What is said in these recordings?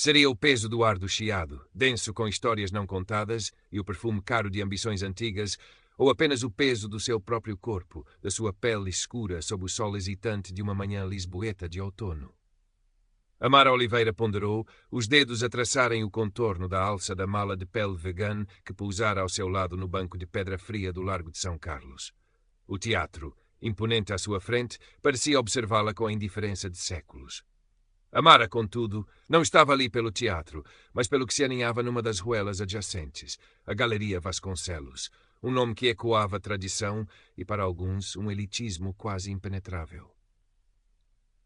Seria o peso do ar do Chiado, denso com histórias não contadas e o perfume caro de ambições antigas, ou apenas o peso do seu próprio corpo, da sua pele escura sob o sol hesitante de uma manhã lisboeta de outono? Amara Oliveira ponderou, os dedos a traçarem o contorno da alça da mala de pele vegan que pousara ao seu lado no banco de pedra fria do Largo de São Carlos. O teatro, imponente à sua frente, parecia observá-la com a indiferença de séculos. Amara, contudo, não estava ali pelo teatro, mas pelo que se aninhava numa das ruelas adjacentes, a Galeria Vasconcelos, um nome que ecoava tradição e, para alguns, um elitismo quase impenetrável.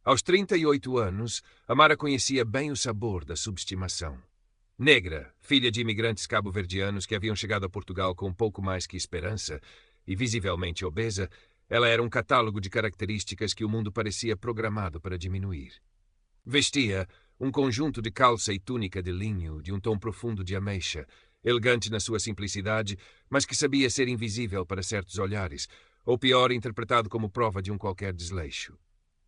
Aos 38 anos, Amara conhecia bem o sabor da subestimação. Negra, filha de imigrantes cabo-verdianos que haviam chegado a Portugal com pouco mais que esperança, e visivelmente obesa, ela era um catálogo de características que o mundo parecia programado para diminuir. Vestia um conjunto de calça e túnica de linho de um tom profundo de ameixa, elegante na sua simplicidade, mas que sabia ser invisível para certos olhares, ou pior, interpretado como prova de um qualquer desleixo.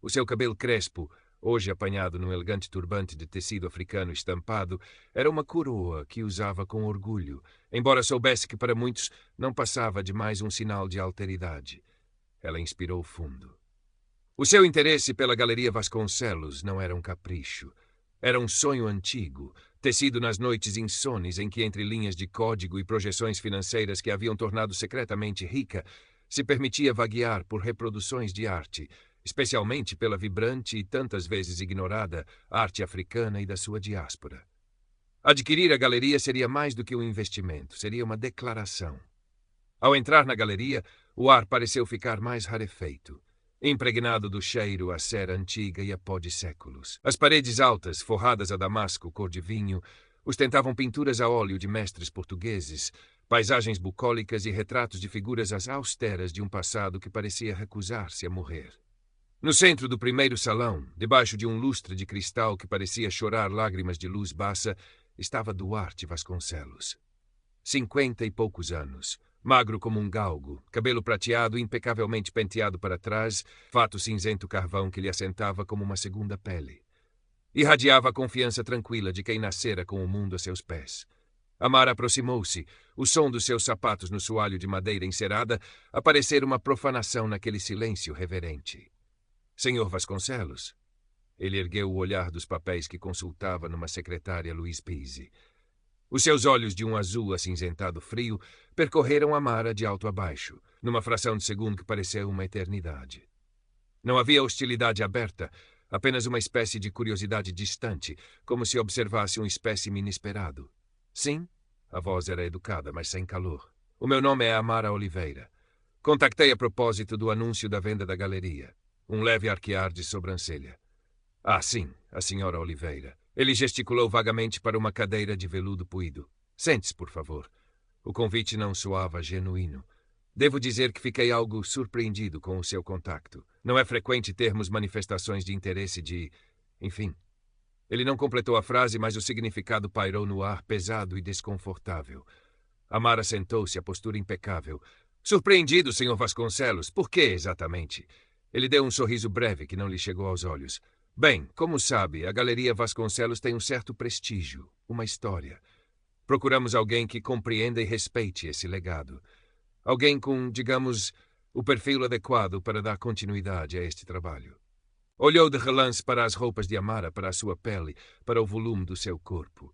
O seu cabelo crespo, hoje apanhado num elegante turbante de tecido africano estampado, era uma coroa que usava com orgulho, embora soubesse que para muitos não passava de mais um sinal de alteridade. Ela inspirou fundo. O seu interesse pela Galeria Vasconcelos não era um capricho. Era um sonho antigo, tecido nas noites insones em que, entre linhas de código e projeções financeiras que a haviam tornado secretamente rica, se permitia vaguear por reproduções de arte, especialmente pela vibrante e tantas vezes ignorada arte africana e da sua diáspora. Adquirir a galeria seria mais do que um investimento, seria uma declaração. Ao entrar na galeria, o ar pareceu ficar mais rarefeito, impregnado do cheiro a cera antiga e a pó de séculos. As paredes altas, forradas a damasco cor de vinho, ostentavam pinturas a óleo de mestres portugueses, paisagens bucólicas e retratos de figuras austeras de um passado que parecia recusar-se a morrer. No centro do primeiro salão, debaixo de um lustre de cristal que parecia chorar lágrimas de luz baça, estava Duarte Vasconcelos. 50 e poucos anos, magro como um galgo, cabelo prateado impecavelmente penteado para trás, fato cinzento carvão que lhe assentava como uma segunda pele. Irradiava a confiança tranquila de quem nascera com o mundo a seus pés. Amara aproximou-se, o som dos seus sapatos no soalho de madeira encerada a parecer uma profanação naquele silêncio reverente. Senhor Vasconcelos? Ele ergueu o olhar dos papéis que consultava numa secretária Luís Pise. Os seus olhos de um azul acinzentado frio percorreram Amara de alto a baixo, numa fração de segundo que pareceu uma eternidade. Não havia hostilidade aberta, apenas uma espécie de curiosidade distante, como se observasse um espécime inesperado. Sim, a voz era educada, mas sem calor. O meu nome é Amara Oliveira. Contactei a propósito do anúncio da venda da galeria. Um leve arquear de sobrancelha. Ah, sim, a senhora Oliveira. Ele gesticulou vagamente para uma cadeira de veludo puído. Sente-se, por favor. O convite não soava genuíno. Devo dizer que fiquei algo surpreendido com o seu contacto. Não é frequente termos manifestações de interesse de... Enfim. Ele não completou a frase, mas o significado pairou no ar pesado e desconfortável. Amara sentou-se, a postura impecável. Surpreendido, Sr. Vasconcelos. Por que, exatamente? Ele deu um sorriso breve que não lhe chegou aos olhos. Bem, como sabe, a Galeria Vasconcelos tem um certo prestígio, uma história. Procuramos alguém que compreenda e respeite esse legado. Alguém com, digamos, o perfil adequado para dar continuidade a este trabalho. Olhou de relance para as roupas de Amara, para a sua pele, para o volume do seu corpo.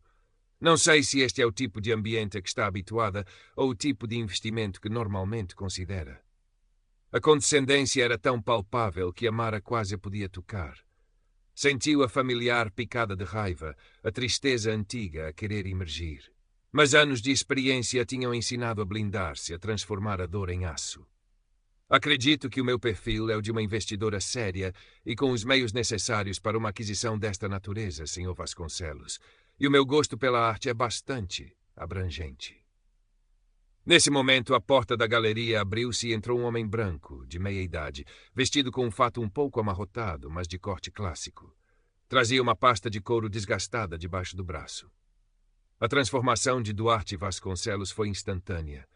Não sei se este é o tipo de ambiente a que está habituada ou o tipo de investimento que normalmente considera. A condescendência era tão palpável que Amara quase a podia tocar. Sentiu a familiar picada de raiva, a tristeza antiga a querer emergir. Mas anos de experiência a tinham ensinado a blindar-se, a transformar a dor em aço. Acredito que o meu perfil é o de uma investidora séria e com os meios necessários para uma aquisição desta natureza, Sr. Vasconcelos. E o meu gosto pela arte é bastante abrangente. Nesse momento, a porta da galeria abriu-se e entrou um homem branco, de meia-idade, vestido com um fato um pouco amarrotado, mas de corte clássico. Trazia uma pasta de couro desgastada debaixo do braço. A transformação de Duarte Vasconcelos foi instantânea.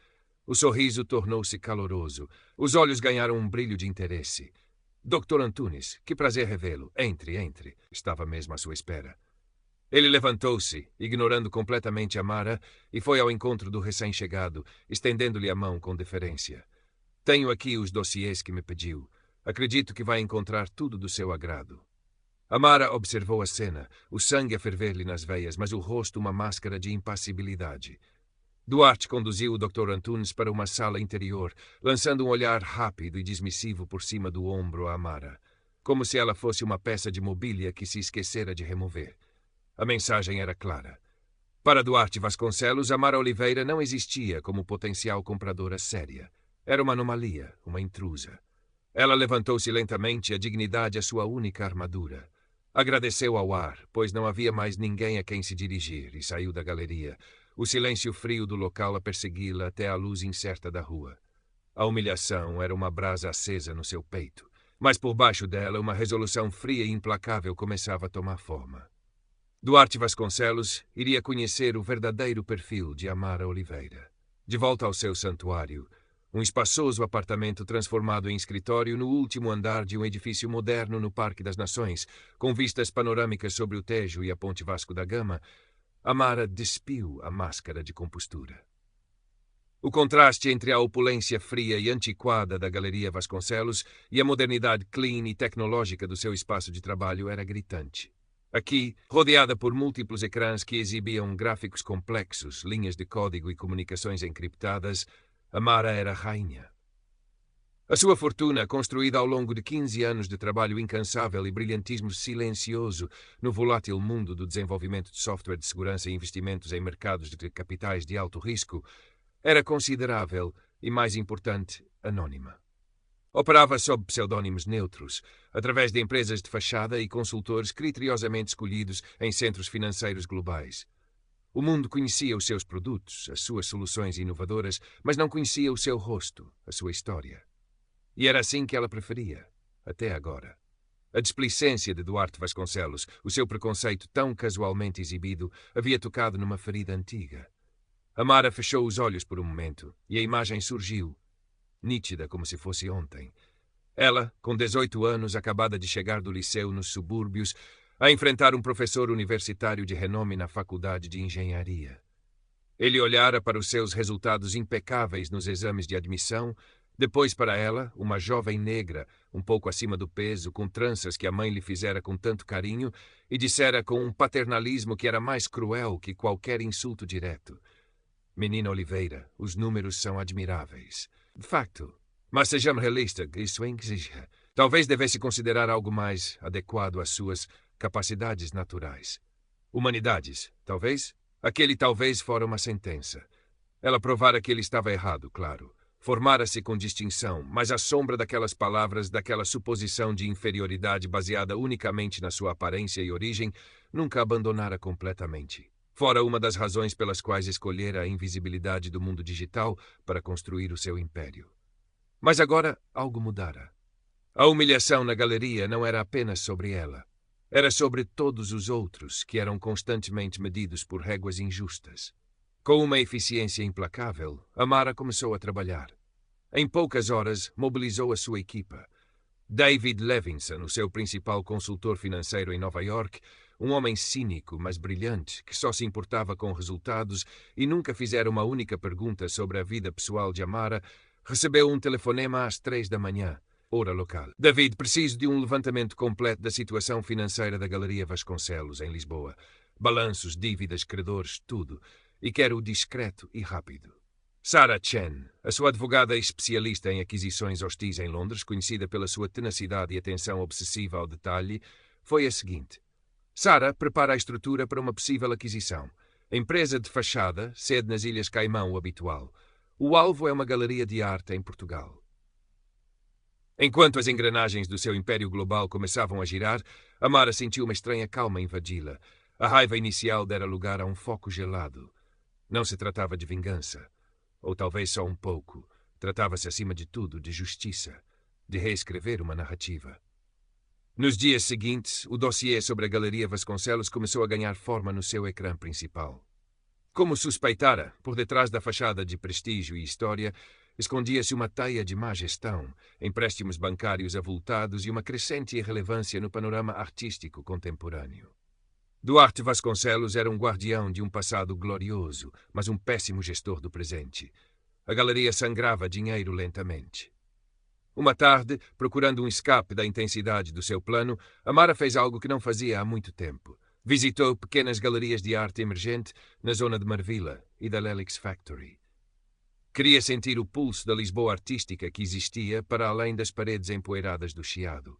O sorriso tornou-se caloroso. Os olhos ganharam um brilho de interesse. Dr. Antunes, que prazer revê-lo. Entre. Estava mesmo à sua espera. Ele levantou-se, ignorando completamente Amara, e foi ao encontro do recém-chegado, estendendo-lhe a mão com deferência. Tenho aqui os dossiês que me pediu. Acredito que vai encontrar tudo do seu agrado. Amara observou a cena, o sangue a ferver-lhe nas veias, mas o rosto uma máscara de impassibilidade. Duarte conduziu o Dr. Antunes para uma sala interior, lançando um olhar rápido e dismissivo por cima do ombro a Amara, como se ela fosse uma peça de mobília que se esquecera de remover. A mensagem era clara. Para Duarte Vasconcelos, Amara Oliveira não existia como potencial compradora séria. Era uma anomalia, uma intrusa. Ela levantou-se lentamente, a dignidade a sua única armadura. Agradeceu ao ar, pois não havia mais ninguém a quem se dirigir, e saiu da galeria, o silêncio frio do local a persegui-la até a luz incerta da rua. A humilhação era uma brasa acesa no seu peito, mas por baixo dela uma resolução fria e implacável começava a tomar forma. Duarte Vasconcelos iria conhecer o verdadeiro perfil de Amara Oliveira. De volta ao seu santuário, um espaçoso apartamento transformado em escritório no último andar de um edifício moderno no Parque das Nações, com vistas panorâmicas sobre o Tejo e a Ponte Vasco da Gama, Amara despiu a máscara de compostura. O contraste entre a opulência fria e antiquada da Galeria Vasconcelos e a modernidade clean e tecnológica do seu espaço de trabalho era gritante. Aqui, rodeada por múltiplos ecrãs que exibiam gráficos complexos, linhas de código e comunicações encriptadas, Amara era rainha. A sua fortuna, construída ao longo de 15 anos de trabalho incansável e brilhantismo silencioso no volátil mundo do desenvolvimento de software de segurança e investimentos em mercados de capitais de alto risco, era considerável e, mais importante, anônima. Operava sob pseudónimos neutros, através de empresas de fachada e consultores criteriosamente escolhidos em centros financeiros globais. O mundo conhecia os seus produtos, as suas soluções inovadoras, mas não conhecia o seu rosto, a sua história. E era assim que ela preferia, até agora. A displicência de Duarte Vasconcelos, o seu preconceito tão casualmente exibido, havia tocado numa ferida antiga. Amara fechou os olhos por um momento, e a imagem surgiu, nítida como se fosse ontem. Ela, com 18 anos, acabada de chegar do liceu nos subúrbios, a enfrentar um professor universitário de renome na faculdade de engenharia. Ele olhara para os seus resultados impecáveis nos exames de admissão, depois para ela, uma jovem negra, um pouco acima do peso, com tranças que a mãe lhe fizera com tanto carinho, e dissera com um paternalismo que era mais cruel que qualquer insulto direto: Menina Oliveira, os números são admiráveis. De facto, mas sejamos realistas, isso exige. Talvez devesse considerar algo mais adequado às suas capacidades naturais. Humanidades, talvez? Aquele talvez fora uma sentença. Ela provara que ele estava errado, claro. Formara-se com distinção, mas à sombra daquelas palavras, daquela suposição de inferioridade baseada unicamente na sua aparência e origem, nunca a abandonara completamente. Fora uma das razões pelas quais escolhera a invisibilidade do mundo digital para construir o seu império. Mas agora algo mudara. A humilhação na galeria não era apenas sobre ela. Era sobre todos os outros que eram constantemente medidos por réguas injustas. Com uma eficiência implacável, Amara começou a trabalhar. Em poucas horas, mobilizou a sua equipa. David Levinson, o seu principal consultor financeiro em Nova York, um homem cínico, mas brilhante, que só se importava com resultados e nunca fizera uma única pergunta sobre a vida pessoal de Amara, recebeu um telefonema às 3 da manhã, hora local. David, preciso de um levantamento completo da situação financeira da Galeria Vasconcelos, em Lisboa. Balanços, dívidas, credores, tudo. E quero-o discreto e rápido. Sarah Chen, a sua advogada especialista em aquisições hostis em Londres, conhecida pela sua tenacidade e atenção obsessiva ao detalhe, foi a seguinte. Sarah prepara a estrutura para uma possível aquisição. Empresa de fachada, sede nas Ilhas Caimão, o habitual. O alvo é uma galeria de arte em Portugal. Enquanto as engrenagens do seu império global começavam a girar, Amara sentiu uma estranha calma invadi-la. A raiva inicial dera lugar a um foco gelado. Não se tratava de vingança. Ou talvez só um pouco. Tratava-se, acima de tudo, de justiça. De reescrever uma narrativa. Nos dias seguintes, o dossiê sobre a Galeria Vasconcelos começou a ganhar forma no seu ecrã principal. Como suspeitara, por detrás da fachada de prestígio e história, escondia-se uma teia de má gestão, empréstimos bancários avultados e uma crescente irrelevância no panorama artístico contemporâneo. Duarte Vasconcelos era um guardião de um passado glorioso, mas um péssimo gestor do presente. A galeria sangrava dinheiro lentamente. Uma tarde, procurando um escape da intensidade do seu plano, Amara fez algo que não fazia há muito tempo. Visitou pequenas galerias de arte emergente na zona de Marvila e da Lelix Factory. Queria sentir o pulso da Lisboa artística que existia para além das paredes empoeiradas do Chiado.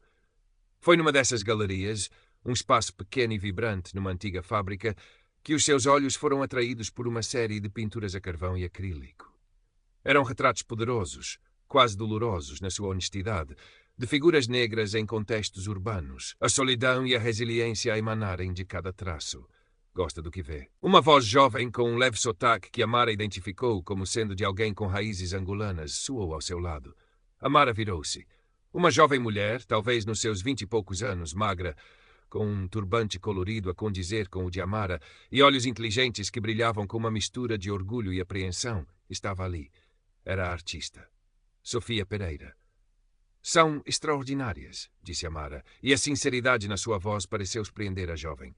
Foi numa dessas galerias, um espaço pequeno e vibrante numa antiga fábrica, que os seus olhos foram atraídos por uma série de pinturas a carvão e acrílico. Eram retratos poderosos, quase dolorosos na sua honestidade, de figuras negras em contextos urbanos, a solidão e a resiliência a emanarem de cada traço. Gosta do que vê. Uma voz jovem com um leve sotaque que Amara identificou como sendo de alguém com raízes angolanas soou ao seu lado. Amara virou-se. Uma jovem mulher, talvez nos seus 20 e poucos anos, magra, com um turbante colorido a condizer com o de Amara e olhos inteligentes que brilhavam com uma mistura de orgulho e apreensão, estava ali. Era a artista. Sofia Pereira. São extraordinárias, disse Amara, e a sinceridade na sua voz pareceu surpreender a jovem.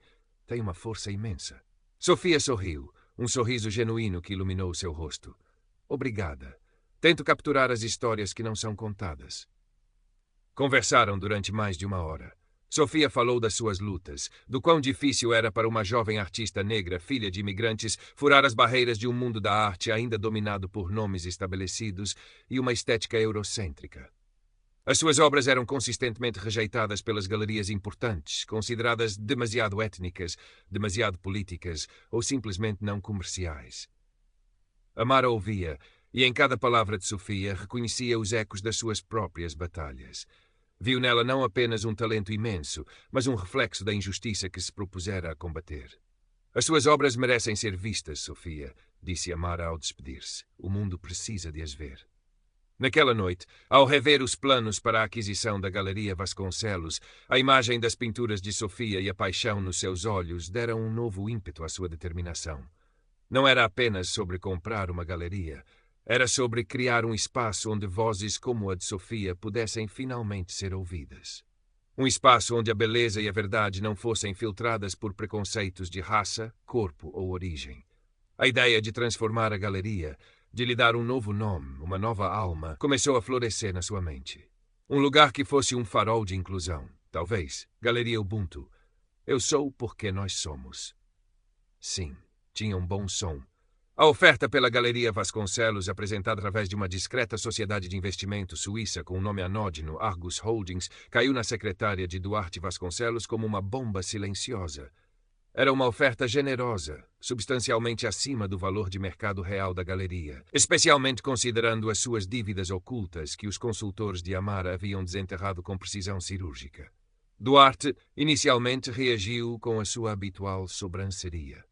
Tem uma força imensa. Sofia sorriu, um sorriso genuíno que iluminou seu rosto. Obrigada. Tento capturar as histórias que não são contadas. Conversaram durante mais de uma hora. Sofia falou das suas lutas, do quão difícil era para uma jovem artista negra, filha de imigrantes, furar as barreiras de um mundo da arte ainda dominado por nomes estabelecidos e uma estética eurocêntrica. As suas obras eram consistentemente rejeitadas pelas galerias importantes, consideradas demasiado étnicas, demasiado políticas ou simplesmente não comerciais. Amara ouvia, e em cada palavra de Sofia reconhecia os ecos das suas próprias batalhas. Viu nela não apenas um talento imenso, mas um reflexo da injustiça que se propusera a combater. As suas obras merecem ser vistas, Sofia, disse Amara ao despedir-se. O mundo precisa de as ver. Naquela noite, ao rever os planos para a aquisição da Galeria Vasconcelos, a imagem das pinturas de Sofia e a paixão nos seus olhos deram um novo ímpeto à sua determinação. Não era apenas sobre comprar uma galeria, era sobre criar um espaço onde vozes como a de Sofia pudessem finalmente ser ouvidas. Um espaço onde a beleza e a verdade não fossem filtradas por preconceitos de raça, corpo ou origem. A ideia de transformar a galeria, de lhe dar um novo nome, uma nova alma, começou a florescer na sua mente. Um lugar que fosse um farol de inclusão. Talvez. Galeria Ubuntu. Eu sou porque nós somos. Sim, tinha um bom som. A oferta pela Galeria Vasconcelos, apresentada através de uma discreta sociedade de investimento suíça com um nome anódino, Argus Holdings, caiu na secretária de Duarte Vasconcelos como uma bomba silenciosa. Era uma oferta generosa, substancialmente acima do valor de mercado real da galeria, especialmente considerando as suas dívidas ocultas que os consultores de Amara haviam desenterrado com precisão cirúrgica. Duarte, inicialmente, reagiu com a sua habitual sobranceria.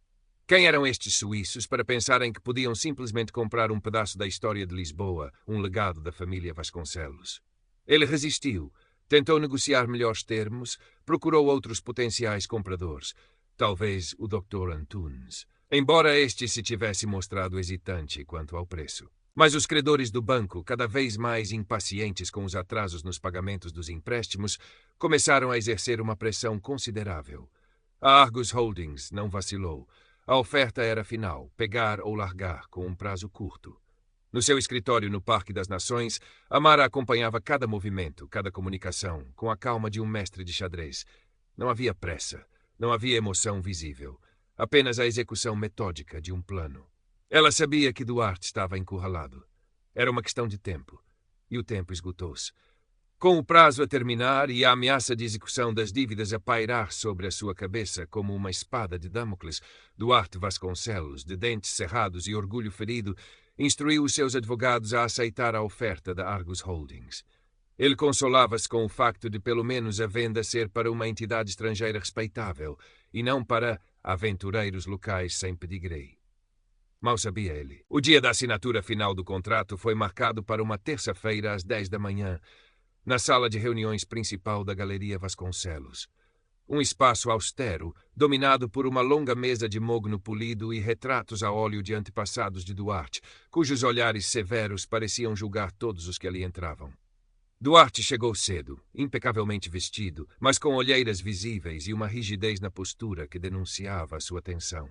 Quem eram estes suíços para pensarem que podiam simplesmente comprar um pedaço da história de Lisboa, um legado da família Vasconcelos? Ele resistiu, tentou negociar melhores termos, procurou outros potenciais compradores, talvez o Dr. Antunes, embora este se tivesse mostrado hesitante quanto ao preço. Mas os credores do banco, cada vez mais impacientes com os atrasos nos pagamentos dos empréstimos, começaram a exercer uma pressão considerável. A Argus Holdings não vacilou. A oferta era final, pegar ou largar, com um prazo curto. No seu escritório no Parque das Nações, Amara acompanhava cada movimento, cada comunicação, com a calma de um mestre de xadrez. Não havia pressa, não havia emoção visível, apenas a execução metódica de um plano. Ela sabia que Duarte estava encurralado. Era uma questão de tempo, e o tempo esgotou-se. Com o prazo a terminar e a ameaça de execução das dívidas a pairar sobre a sua cabeça como uma espada de Damocles, Duarte Vasconcelos, de dentes cerrados e orgulho ferido, instruiu os seus advogados a aceitar a oferta da Argus Holdings. Ele consolava-se com o facto de pelo menos a venda ser para uma entidade estrangeira respeitável e não para aventureiros locais sem pedigree. Mal sabia ele. O dia da assinatura final do contrato foi marcado para uma terça-feira às 10 da manhã, na sala de reuniões principal da Galeria Vasconcelos. Um espaço austero, dominado por uma longa mesa de mogno polido e retratos a óleo de antepassados de Duarte, cujos olhares severos pareciam julgar todos os que ali entravam. Duarte chegou cedo, impecavelmente vestido, mas com olheiras visíveis e uma rigidez na postura que denunciava a sua tensão.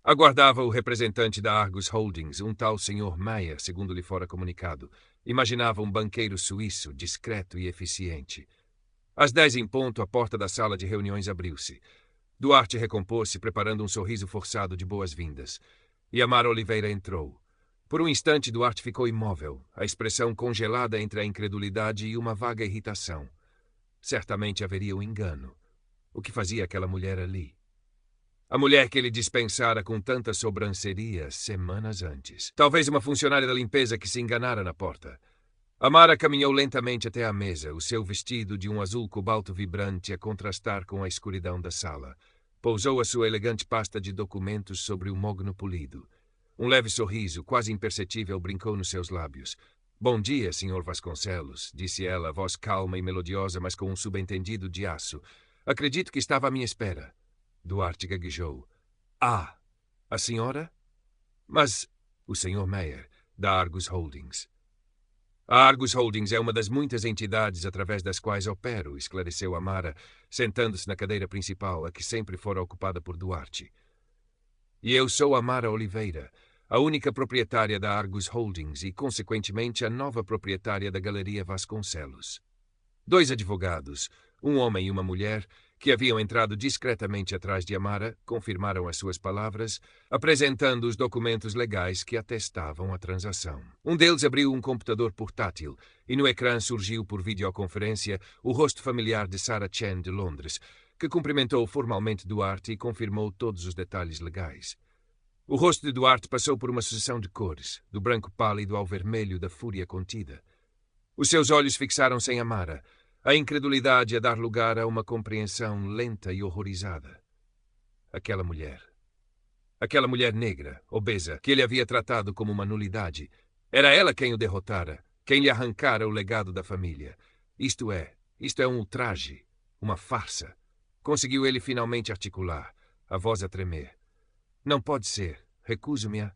Aguardava o representante da Argus Holdings, um tal Sr. Meyer, segundo lhe fora comunicado. Imaginava um banqueiro suíço, discreto e eficiente. Às 10 em ponto, a porta da sala de reuniões abriu-se. Duarte recompôs-se, preparando um sorriso forçado de boas-vindas. E Amara Oliveira entrou. Por um instante, Duarte ficou imóvel, a expressão congelada entre a incredulidade e uma vaga irritação. Certamente haveria um engano. O que fazia aquela mulher ali? A mulher que ele dispensara com tanta sobranceria semanas antes. Talvez uma funcionária da limpeza que se enganara na porta. Amara caminhou lentamente até à mesa, o seu vestido de um azul cobalto vibrante a contrastar com a escuridão da sala. Pousou a sua elegante pasta de documentos sobre o mogno polido. Um leve sorriso, quase imperceptível, brincou nos seus lábios. Bom dia, Sr. Vasconcelos, disse ela, voz calma e melodiosa, mas com um subentendido de aço. Acredito que estava à minha espera. Duarte gaguejou. Ah, a senhora? Mas o Sr. Meyer, da Argus Holdings. A Argus Holdings é uma das muitas entidades através das quais opero, esclareceu Amara, sentando-se na cadeira principal, a que sempre fora ocupada por Duarte. E eu sou Amara Oliveira, a única proprietária da Argus Holdings e, consequentemente, a nova proprietária da Galeria Vasconcelos. 2 advogados, um homem e uma mulher, que haviam entrado discretamente atrás de Amara, confirmaram as suas palavras, apresentando os documentos legais que atestavam a transação. Um deles abriu um computador portátil e no ecrã surgiu por videoconferência o rosto familiar de Sarah Chen de Londres, que cumprimentou formalmente Duarte e confirmou todos os detalhes legais. O rosto de Duarte passou por uma sucessão de cores, do branco pálido ao vermelho da fúria contida. Os seus olhos fixaram-se em Amara, a incredulidade a dar lugar a uma compreensão lenta e horrorizada. Aquela mulher negra, obesa, que ele havia tratado como uma nulidade, era ela quem o derrotara, quem lhe arrancara o legado da família. Isto é um ultraje, uma farsa. Conseguiu ele finalmente articular, a voz a tremer. Não pode ser, recuso-me a...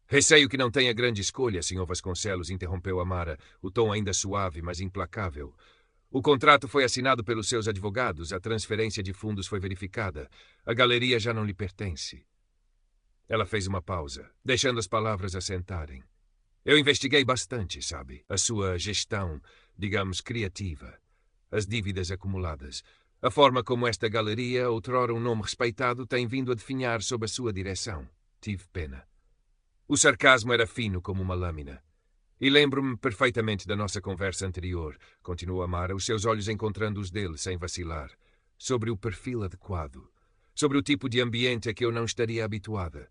Receio que não tenha grande escolha, Sr. Vasconcelos, interrompeu Amara, o tom ainda suave, mas implacável. O contrato foi assinado pelos seus advogados, a transferência de fundos foi verificada. A galeria já não lhe pertence. Ela fez uma pausa, deixando as palavras assentarem. Eu investiguei bastante, sabe? A sua gestão, digamos, criativa. As dívidas acumuladas. A forma como esta galeria, outrora um nome respeitado, tem vindo a definhar sob a sua direção. Tive pena. O sarcasmo era fino como uma lâmina. E lembro-me perfeitamente da nossa conversa anterior, continuou Amara, os seus olhos encontrando os dele sem vacilar, sobre o perfil adequado, sobre o tipo de ambiente a que eu não estaria habituada.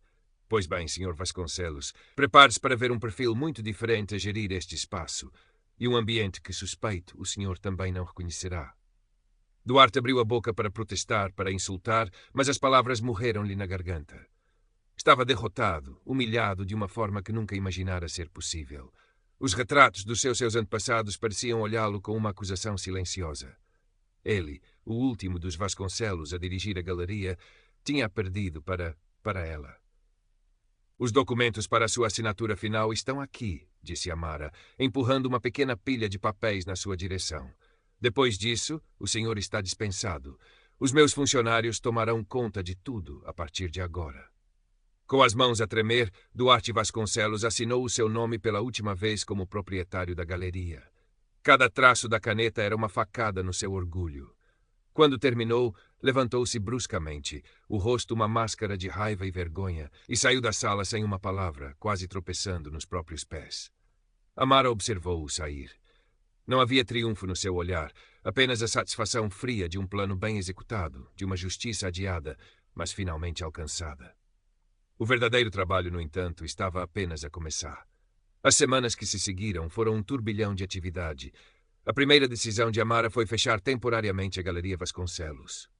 Pois bem, Sr. Vasconcelos, prepare-se para ver um perfil muito diferente a gerir este espaço, e um ambiente que, suspeito, o senhor também não reconhecerá. Duarte abriu a boca para protestar, para insultar, mas as palavras morreram-lhe na garganta. Estava derrotado, humilhado de uma forma que nunca imaginara ser possível. Os retratos dos seus antepassados pareciam olhá-lo com uma acusação silenciosa. Ele, o último dos Vasconcelos a dirigir a galeria, tinha perdido para ela. Os documentos para a sua assinatura final estão aqui, disse Amara, empurrando uma pequena pilha de papéis na sua direção. Depois disso, o senhor está dispensado. Os meus funcionários tomarão conta de tudo a partir de agora. Com as mãos a tremer, Duarte Vasconcelos assinou o seu nome pela última vez como proprietário da galeria. Cada traço da caneta era uma facada no seu orgulho. Quando terminou, levantou-se bruscamente, o rosto uma máscara de raiva e vergonha, e saiu da sala sem uma palavra, quase tropeçando nos próprios pés. Amara observou-o sair. Não havia triunfo no seu olhar, apenas a satisfação fria de um plano bem executado, de uma justiça adiada, mas finalmente alcançada. O verdadeiro trabalho, no entanto, estava apenas a começar. As semanas que se seguiram foram um turbilhão de atividade. A primeira decisão de Amara foi fechar temporariamente a Galeria Vasconcelos.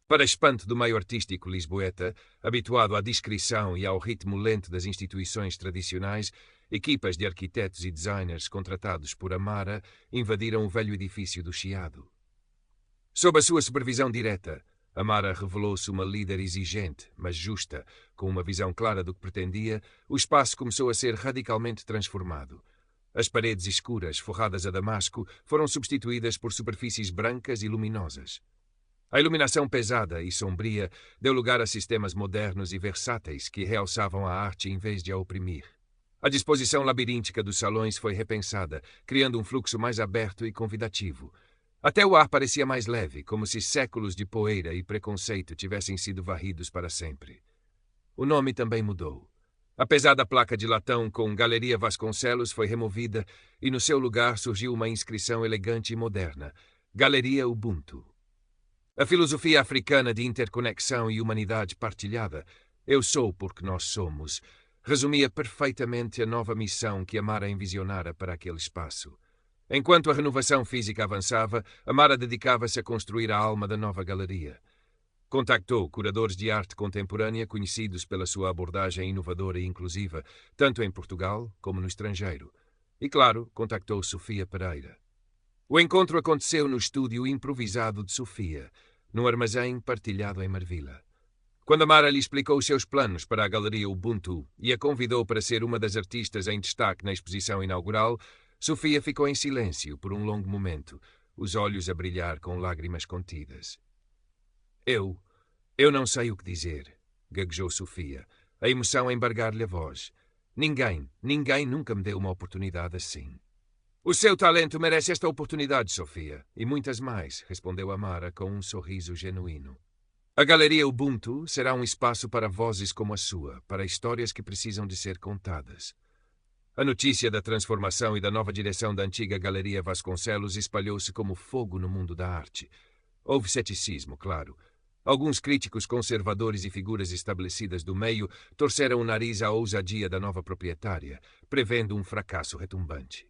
Para espanto do meio artístico lisboeta, habituado à discrição e ao ritmo lento das instituições tradicionais, equipas de arquitetos e designers contratados por Amara invadiram o velho edifício do Chiado. Sob a sua supervisão direta, Amara revelou-se uma líder exigente, mas justa. Com uma visão clara do que pretendia, o espaço começou a ser radicalmente transformado. As paredes escuras, forradas a damasco, foram substituídas por superfícies brancas e luminosas. A iluminação pesada e sombria deu lugar a sistemas modernos e versáteis que realçavam a arte em vez de a oprimir. A disposição labiríntica dos salões foi repensada, criando um fluxo mais aberto e convidativo. Até o ar parecia mais leve, como se séculos de poeira e preconceito tivessem sido varridos para sempre. O nome também mudou. A pesada placa de latão com Galeria Vasconcelos foi removida e no seu lugar surgiu uma inscrição elegante e moderna: Galeria Ubuntu. A filosofia africana de interconexão e humanidade partilhada, eu sou porque nós somos, resumia perfeitamente a nova missão que Amara envisionara para aquele espaço. Enquanto a renovação física avançava, Amara dedicava-se a construir a alma da nova galeria. Contactou curadores de arte contemporânea conhecidos pela sua abordagem inovadora e inclusiva, tanto em Portugal como no estrangeiro. E, claro, contactou Sofia Pereira. O encontro aconteceu no estúdio improvisado de Sofia, num armazém partilhado em Marvila. Quando Amara lhe explicou os seus planos para a Galeria Ubuntu e a convidou para ser uma das artistas em destaque na exposição inaugural, Sofia ficou em silêncio por um longo momento, os olhos a brilhar com lágrimas contidas. Eu não sei o que dizer, gaguejou Sofia, a emoção a embargar-lhe a voz. Ninguém nunca me deu uma oportunidade assim. O seu talento merece esta oportunidade, Sofia, e muitas mais, respondeu Amara com um sorriso genuíno. A Galeria Ubuntu será um espaço para vozes como a sua, para histórias que precisam de ser contadas. A notícia da transformação e da nova direção da antiga Galeria Vasconcelos espalhou-se como fogo no mundo da arte. Houve ceticismo, claro. Alguns críticos conservadores e figuras estabelecidas do meio torceram o nariz à ousadia da nova proprietária, prevendo um fracasso retumbante.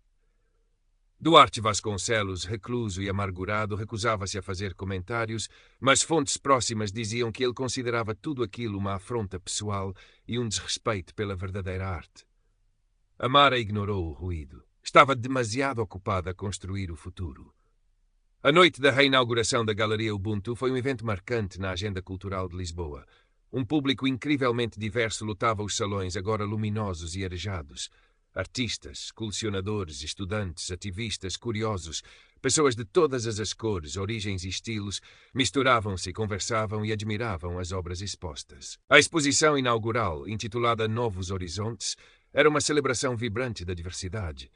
Duarte Vasconcelos, recluso e amargurado, recusava-se a fazer comentários, mas fontes próximas diziam que ele considerava tudo aquilo uma afronta pessoal e um desrespeito pela verdadeira arte. Amara ignorou o ruído. Estava demasiado ocupada a construir o futuro. A noite da reinauguração da Galeria Ubuntu foi um evento marcante na agenda cultural de Lisboa. Um público incrivelmente diverso lotava os salões, agora luminosos e arejados. Artistas, colecionadores, estudantes, ativistas, curiosos, pessoas de todas as cores, origens e estilos, misturavam-se, conversavam e admiravam as obras expostas. A exposição inaugural, intitulada Novos Horizontes, era uma celebração vibrante da diversidade.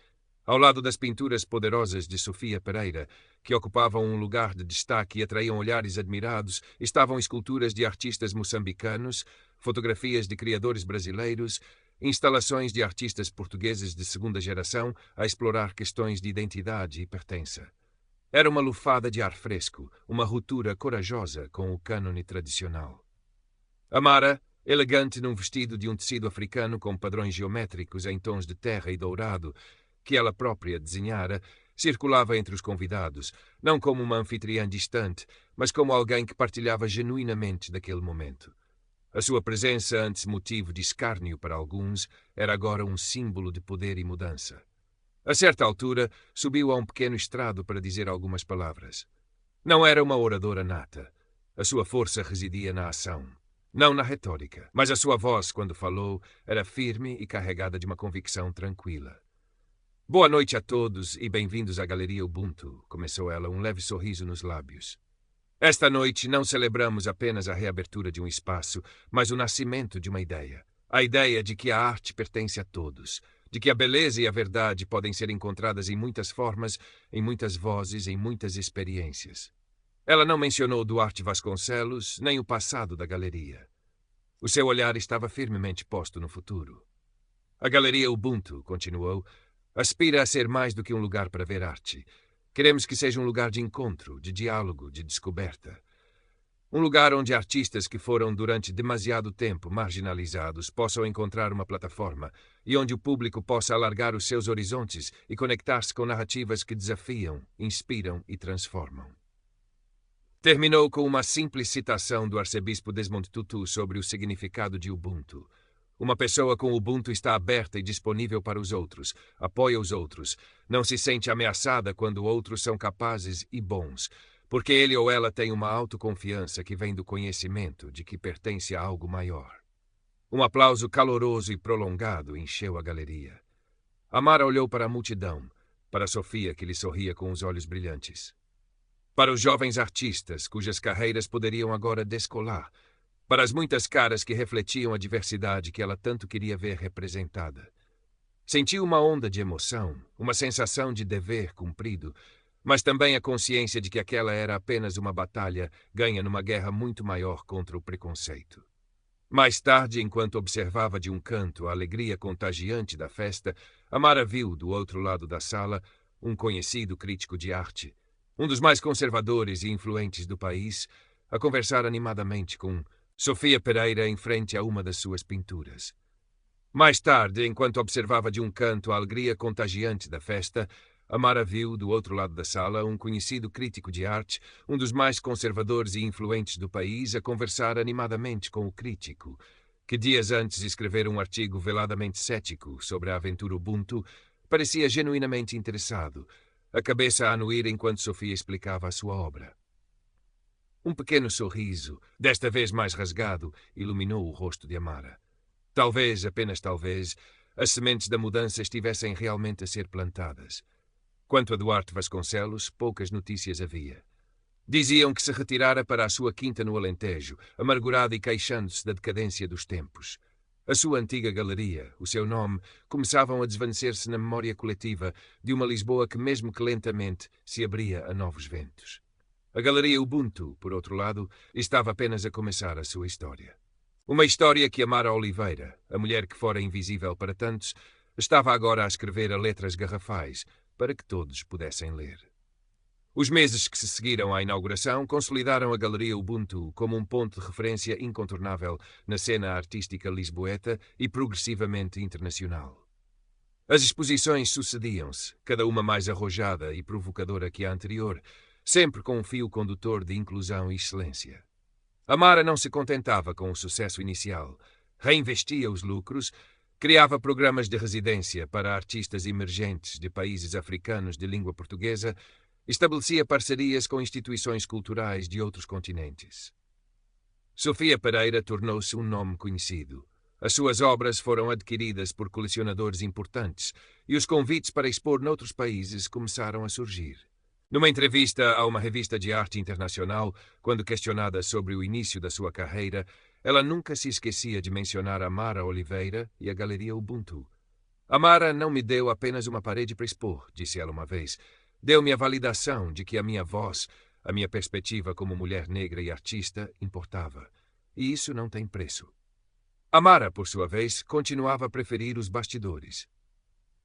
Ao lado das pinturas poderosas de Sofia Pereira, que ocupavam um lugar de destaque e atraíam olhares admirados, estavam esculturas de artistas moçambicanos, fotografias de criadores brasileiros, instalações de artistas portugueses de segunda geração a explorar questões de identidade e pertença. Era uma lufada de ar fresco, uma ruptura corajosa com o cânone tradicional. Amara, elegante num vestido de um tecido africano com padrões geométricos em tons de terra e dourado, que ela própria desenhara, circulava entre os convidados, não como uma anfitriã distante, mas como alguém que partilhava genuinamente daquele momento. A sua presença, antes motivo de escárnio para alguns, era agora um símbolo de poder e mudança. A certa altura, subiu a um pequeno estrado para dizer algumas palavras. Não era uma oradora nata. A sua força residia na ação, não na retórica, mas a sua voz, quando falou, era firme e carregada de uma convicção tranquila. Boa noite a todos e bem-vindos à Galeria Ubuntu, começou ela, um leve sorriso nos lábios. Esta noite não celebramos apenas a reabertura de um espaço, mas o nascimento de uma ideia. A ideia de que a arte pertence a todos, de que a beleza e a verdade podem ser encontradas em muitas formas, em muitas vozes, em muitas experiências. Ela não mencionou Duarte Vasconcelos, nem o passado da galeria. O seu olhar estava firmemente posto no futuro. A Galeria Ubuntu, continuou, aspira a ser mais do que um lugar para ver arte. Queremos que seja um lugar de encontro, de diálogo, de descoberta. Um lugar onde artistas que foram durante demasiado tempo marginalizados possam encontrar uma plataforma e onde o público possa alargar os seus horizontes e conectar-se com narrativas que desafiam, inspiram e transformam. Terminou com uma simples citação do arcebispo Desmond Tutu sobre o significado de Ubuntu. Uma pessoa com Ubuntu está aberta e disponível para os outros, apoia os outros, não se sente ameaçada quando outros são capazes e bons, porque ele ou ela tem uma autoconfiança que vem do conhecimento de que pertence a algo maior. Um aplauso caloroso e prolongado encheu a galeria. Amara olhou para a multidão, para Sofia, que lhe sorria com os olhos brilhantes. Para os jovens artistas, cujas carreiras poderiam agora descolar. Para as muitas caras que refletiam a diversidade que ela tanto queria ver representada. Sentiu uma onda de emoção, uma sensação de dever cumprido, mas também a consciência de que aquela era apenas uma batalha ganha numa guerra muito maior contra o preconceito. Mais tarde, enquanto observava de um canto a alegria contagiante da festa, Amara viu, do outro lado da sala, um conhecido crítico de arte, um dos mais conservadores e influentes do país, a conversar animadamente com Sofia Pereira em frente a uma das suas pinturas. Mais tarde, enquanto observava de um canto a alegria contagiante da festa, Amara viu, do outro lado da sala, um conhecido crítico de arte, um dos mais conservadores e influentes do país, a conversar animadamente com o crítico, que dias antes escrevera um artigo veladamente cético sobre a aventura Ubuntu, parecia genuinamente interessado, a cabeça a anuir enquanto Sofia explicava a sua obra. Um pequeno sorriso, desta vez mais rasgado, iluminou o rosto de Amara. Talvez, apenas talvez, as sementes da mudança estivessem realmente a ser plantadas. Quanto a Duarte Vasconcelos, poucas notícias havia. Diziam que se retirara para a sua quinta no Alentejo, amargurado e queixando-se da decadência dos tempos. A sua antiga galeria, o seu nome, começavam a desvanecer-se na memória coletiva de uma Lisboa que, mesmo que lentamente, se abria a novos ventos. A Galeria Ubuntu, por outro lado, estava apenas a começar a sua história. Uma história que Amara Oliveira, a mulher que fora invisível para tantos, estava agora a escrever a letras garrafais, para que todos pudessem ler. Os meses que se seguiram à inauguração consolidaram a Galeria Ubuntu como um ponto de referência incontornável na cena artística lisboeta e progressivamente internacional. As exposições sucediam-se, cada uma mais arrojada e provocadora que a anterior, sempre com um fio condutor de inclusão e excelência. Amara não se contentava com o sucesso inicial, reinvestia os lucros, criava programas de residência para artistas emergentes de países africanos de língua portuguesa, estabelecia parcerias com instituições culturais de outros continentes. Sofia Pereira tornou-se um nome conhecido. As suas obras foram adquiridas por colecionadores importantes e os convites para expor noutros países começaram a surgir. Numa entrevista a uma revista de arte internacional, quando questionada sobre o início da sua carreira, ela nunca se esquecia de mencionar Amara Oliveira e a Galeria Ubuntu. Amara não me deu apenas uma parede para expor, disse ela uma vez. Deu-me a validação de que a minha voz, a minha perspectiva como mulher negra e artista, importava. E isso não tem preço. Amara, por sua vez, continuava a preferir os bastidores.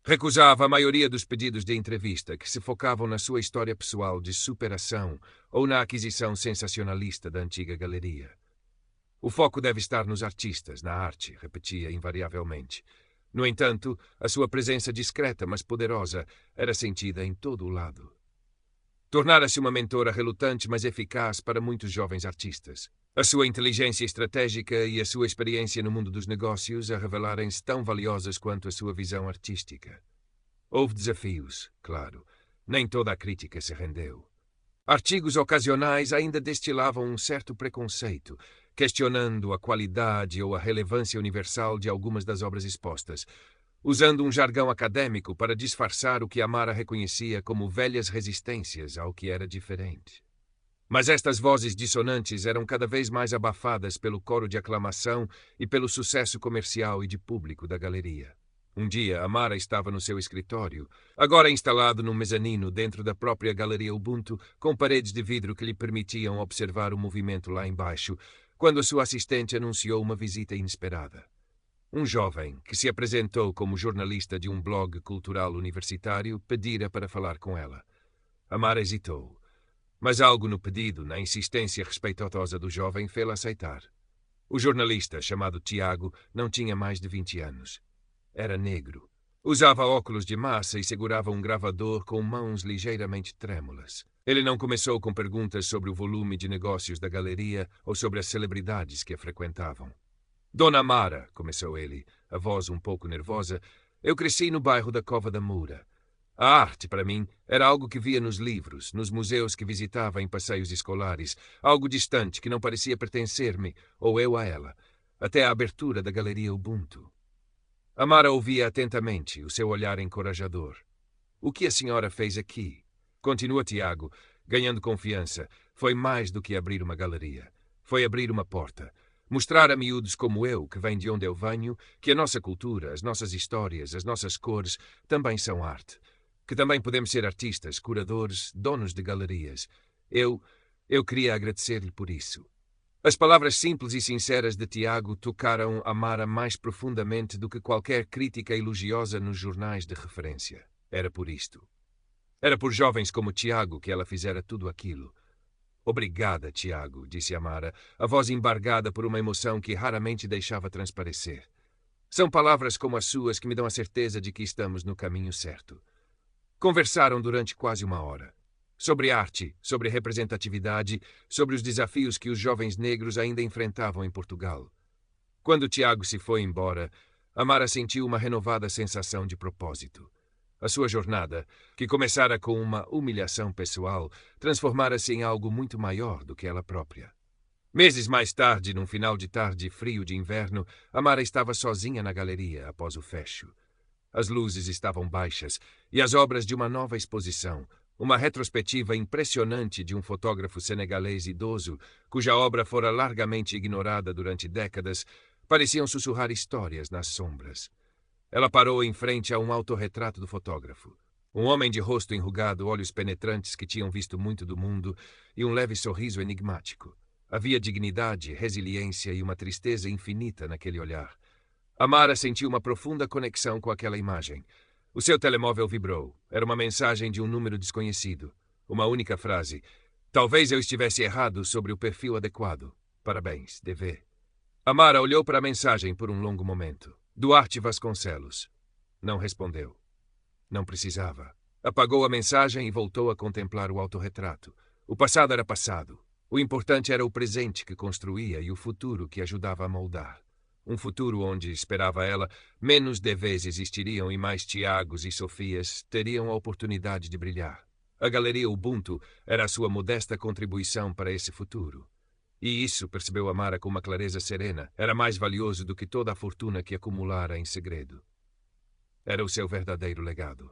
Recusava a maioria dos pedidos de entrevista que se focavam na sua história pessoal de superação ou na aquisição sensacionalista da antiga galeria. O foco deve estar nos artistas, na arte, repetia invariavelmente. No entanto, a sua presença discreta, mas poderosa, era sentida em todo o lado. Tornara-se uma mentora relutante, mas eficaz para muitos jovens artistas. A sua inteligência estratégica e a sua experiência no mundo dos negócios a revelarem-se tão valiosas quanto a sua visão artística. Houve desafios, claro. Nem toda a crítica se rendeu. Artigos ocasionais ainda destilavam um certo preconceito, questionando a qualidade ou a relevância universal de algumas das obras expostas, usando um jargão acadêmico para disfarçar o que Amara reconhecia como velhas resistências ao que era diferente. Mas estas vozes dissonantes eram cada vez mais abafadas pelo coro de aclamação e pelo sucesso comercial e de público da galeria. Um dia, Amara estava no seu escritório, agora instalado num mezanino dentro da própria Galeria Ubuntu, com paredes de vidro que lhe permitiam observar o movimento lá embaixo, quando a sua assistente anunciou uma visita inesperada. Um jovem, que se apresentou como jornalista de um blog cultural universitário, pedira para falar com ela. Amara hesitou. Mas algo no pedido, na insistência respeitosa do jovem, fê-la aceitar. O jornalista, chamado Tiago, não tinha mais de 20 anos. Era negro. Usava óculos de massa e segurava um gravador com mãos ligeiramente trêmulas. Ele não começou com perguntas sobre o volume de negócios da galeria ou sobre as celebridades que a frequentavam. Dona Amara, começou ele, a voz um pouco nervosa, eu cresci no bairro da Cova da Moura. A arte, para mim, era algo que via nos livros, nos museus que visitava em passeios escolares, algo distante que não parecia pertencer-me, ou eu a ela, até a abertura da Galeria Ubuntu. Amara ouvia atentamente, o seu olhar encorajador. O que a senhora fez aqui? Continua Tiago, ganhando confiança. Foi mais do que abrir uma galeria. Foi abrir uma porta. Mostrar a miúdos como eu, que vem de onde eu venho, que a nossa cultura, as nossas histórias, as nossas cores também são arte. Que também podemos ser artistas, curadores, donos de galerias. Eu queria agradecer-lhe por isso. As palavras simples e sinceras de Tiago tocaram Amara mais profundamente do que qualquer crítica elogiosa nos jornais de referência. Era por isto. Era por jovens como Tiago que ela fizera tudo aquilo. Obrigada, Tiago, disse Amara, a voz embargada por uma emoção que raramente deixava transparecer. São palavras como as suas que me dão a certeza de que estamos no caminho certo. Conversaram durante quase uma hora. Sobre arte, sobre representatividade, sobre os desafios que os jovens negros ainda enfrentavam em Portugal. Quando Tiago se foi embora, Amara sentiu uma renovada sensação de propósito. A sua jornada, que começara com uma humilhação pessoal, transformara-se em algo muito maior do que ela própria. Meses mais tarde, num final de tarde frio de inverno, Amara estava sozinha na galeria após o fecho. As luzes estavam baixas e as obras de uma nova exposição, uma retrospectiva impressionante de um fotógrafo senegalês idoso, cuja obra fora largamente ignorada durante décadas, pareciam sussurrar histórias nas sombras. Ela parou em frente a um autorretrato do fotógrafo. Um homem de rosto enrugado, olhos penetrantes que tinham visto muito do mundo e um leve sorriso enigmático. Havia dignidade, resiliência e uma tristeza infinita naquele olhar. Amara sentiu uma profunda conexão com aquela imagem. O seu telemóvel vibrou. Era uma mensagem de um número desconhecido. Uma única frase. Talvez eu estivesse errado sobre o perfil adequado. Parabéns, DV. Amara olhou para a mensagem por um longo momento. Duarte Vasconcelos. Não respondeu. Não precisava. Apagou a mensagem e voltou a contemplar o autorretrato. O passado era passado. O importante era o presente que construía e o futuro que ajudava a moldar. Um futuro onde, esperava ela, menos DVs existiriam e mais Tiagos e Sofias teriam a oportunidade de brilhar. A Galeria Ubuntu era a sua modesta contribuição para esse futuro. E isso, percebeu Amara com uma clareza serena, era mais valioso do que toda a fortuna que acumulara em segredo. Era o seu verdadeiro legado.